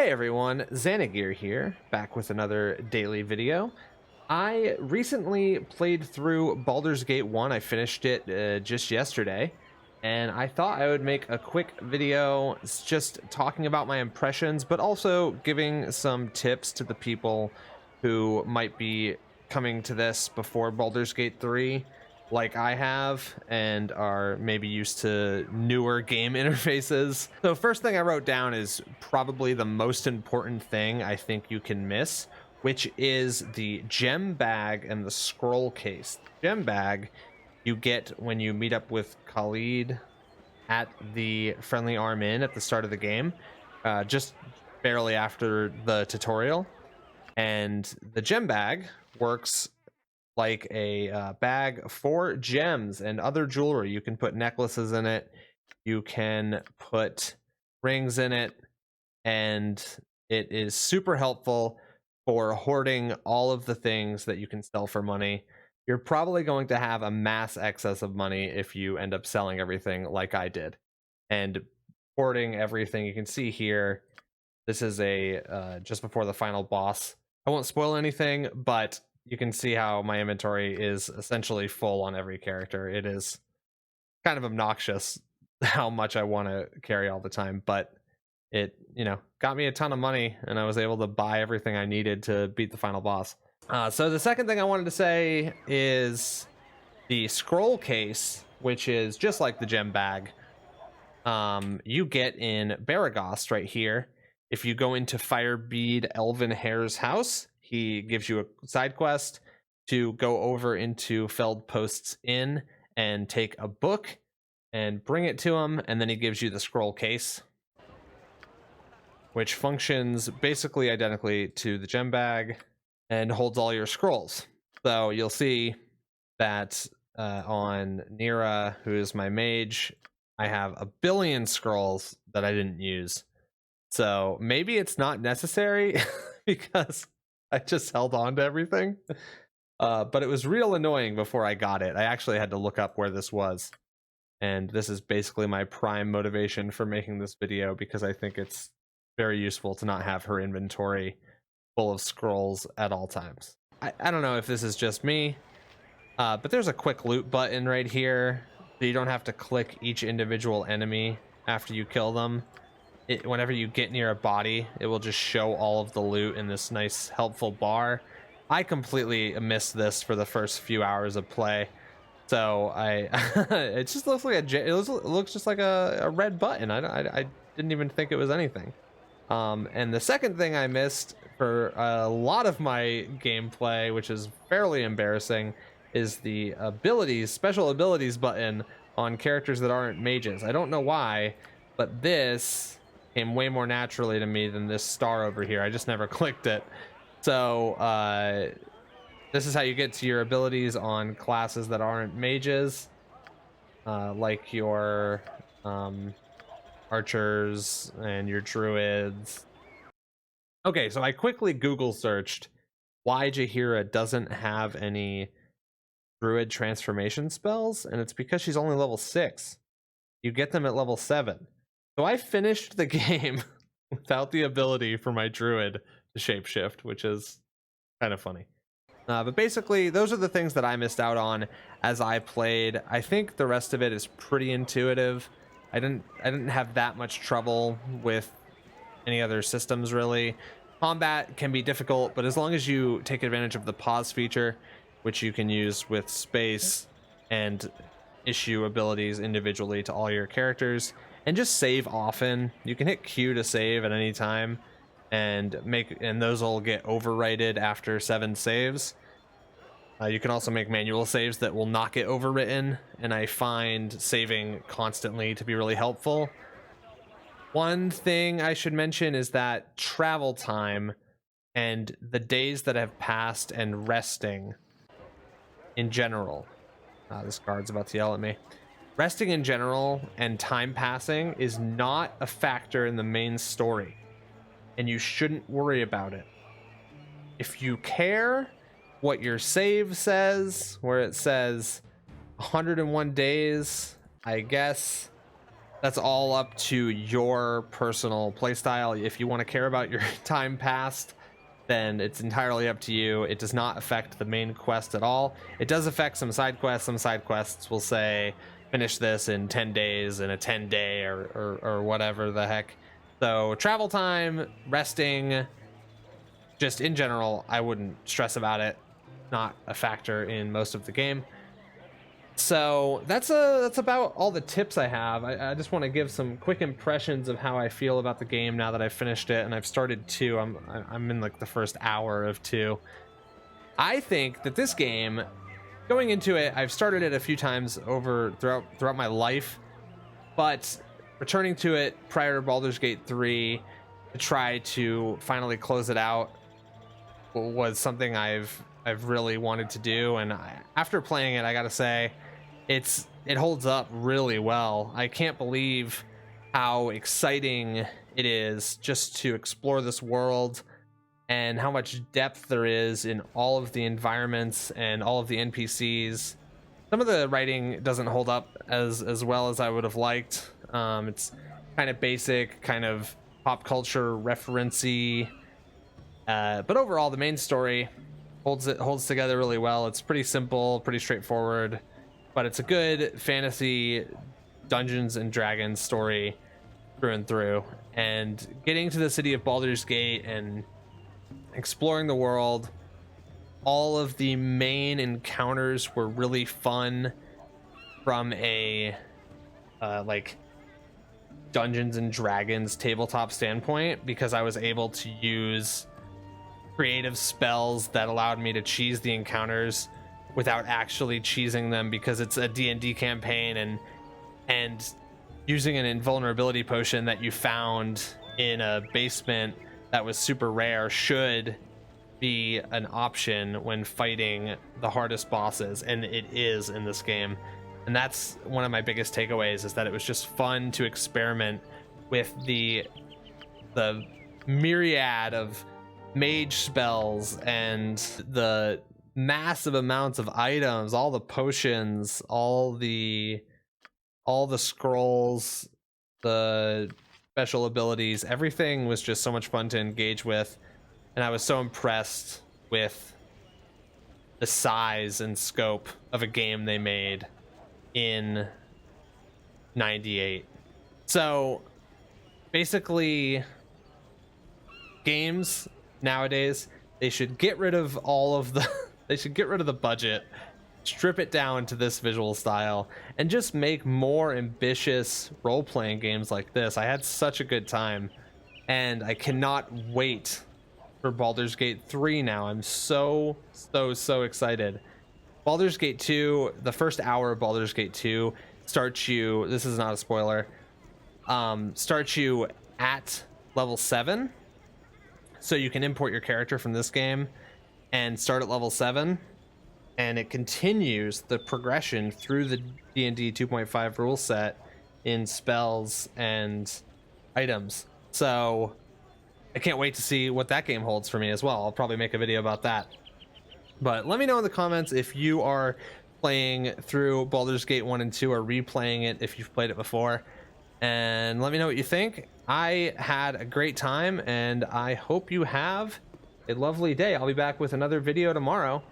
Hey everyone, XanaGear here, back with another daily video. I recently played through Baldur's Gate 1. I finished it just yesterday, and I thought I would make a quick video just talking about my impressions, but also giving some tips to the people who might be coming to this before Baldur's Gate 3 like I have and are maybe used to newer game interfaces. So first thing I wrote down is probably the most important thing I think you can miss, which is the gem bag and the scroll case. The gem bag you get when you meet up with Khalid at the Friendly Arm Inn at the start of the game, just barely after the tutorial. And the gem bag works like a bag for gems and other jewelry. You can put necklaces in it, you can put rings in it, and it is super helpful for hoarding all of the things that you can sell for money. You're probably going to have a mass excess of money if you end up selling everything like I did. And hoarding everything, you can see here, this is a just before the final boss. I won't spoil anything, but you can see how my inventory is essentially full on every character. It is kind of obnoxious how much I want to carry all the time, but it, got me a ton of money and I was able to buy everything I needed to beat the final boss. So the second thing I wanted to say is the scroll case, which is just like the gem bag. You get in Baragost right here. If you go into Firebead Elven Hare's house, he gives you a side quest to go over into Feldpost's Inn and take a book and bring it to him, and then he gives you the scroll case, which functions basically identically to the gem bag and holds all your scrolls. So you'll see that on Nira, who is my mage, I have 1 billion scrolls that I didn't use. So maybe it's not necessary because I just held on to everything. But it was real annoying before I got it. I actually had to look up where this was. And this is basically my prime motivation for making this video, because I think it's very useful to not have her inventory full of scrolls at all times. I don't know if this is just me, but there's a quick loot button right here. So you don't have to click each individual enemy after you kill them. Whenever you get near a body, it will just show all of the loot in this nice helpful bar. I completely missed this for the first few hours of play, so it just looks like it looks just like a red button. I didn't even think it was anything. And the second thing I missed for a lot of my gameplay, which is fairly embarrassing, is the special abilities button on characters that aren't mages. I don't know why, but this came way more naturally to me than this star over here. I just never clicked it. So this is how you get to your abilities on classes that aren't mages, like your archers and your druids. Okay, so I quickly Google searched why Jaheira doesn't have any druid transformation spells, and it's because she's only level 6. You get them at level 7. So I finished the game without the ability for my druid to shapeshift, which is kind of funny. But basically, those are the things that I missed out on as I played. I think the rest of it is pretty intuitive. I didn't have that much trouble with any other systems, really. Combat can be difficult, but as long as you take advantage of the pause feature, which you can use with space, and issue abilities individually to all your characters, and just save often. You can hit Q to save at any time, and those will get overwrited after 7 saves. You can also make manual saves that will not get overwritten, and I find saving constantly to be really helpful. One thing I should mention is that travel time and the days that have passed and resting in general. This guard's about to yell at me. Resting in general and time passing is not a factor in the main story, and you shouldn't worry about it. If you care what your save says, where it says 101 days, I guess that's all up to your personal playstyle. If you want to care about your time passed, then it's entirely up to you. It does not affect the main quest at all. It does affect some side quests. Some side quests will say finish this in 10 days in a 10-day or whatever the heck. So travel time, resting, just in general, I wouldn't stress about it. Not a factor in most of the game. So that's about all the tips I have. I just want to give some quick impressions of how I feel about the game now that I've finished it, and I've started 2. I'm in like the first hour of 2. I think that this game, going into it, I've started it a few times throughout my life, but returning to it prior to Baldur's Gate 3 to try to finally close it out was something I've really wanted to do, and after playing it, I gotta say, it holds up really well. I can't believe how exciting it is just to explore this world and how much depth there is in all of the environments and all of the NPCs. Some of the writing doesn't hold up as well as I would have liked. It's kind of basic, kind of pop culture referencey, but overall the main story holds together really well. It's pretty simple, pretty straightforward, but it's a good fantasy Dungeons and Dragons story through and through. And getting to the city of Baldur's Gate and exploring the world, all of the main encounters were really fun from a like Dungeons and Dragons tabletop standpoint, because I was able to use creative spells that allowed me to cheese the encounters without actually cheesing them, because it's a D&D campaign, and using an invulnerability potion that you found in a basement that was super rare should be an option when fighting the hardest bosses, and it is in this game. And that's one of my biggest takeaways, is that it was just fun to experiment with the myriad of mage spells and the massive amounts of items, all the potions, all the scrolls, the special abilities. Everything was just so much fun to engage with, and I was so impressed with the size and scope of a game they made in '98. So basically, games nowadays, they should get rid of all of the they should get rid of the budget, strip it down to this visual style, and just make more ambitious role-playing games like this. I had such a good time, and I cannot wait for Baldur's Gate 3 now. I'm so excited. Baldur's Gate 2, the first hour of Baldur's Gate 2 starts you, this is not a spoiler, starts you at level 7. So you can import your character from this game and start at level 7, and it continues the progression through the D&D 2.5 rule set in spells and items. So I can't wait to see what that game holds for me as well. I'll probably make a video about that. But let me know in the comments if you are playing through Baldur's Gate 1 and 2 or replaying it if you've played it before. And let me know what you think. I had a great time, and I hope you have a lovely day. I'll be back with another video tomorrow.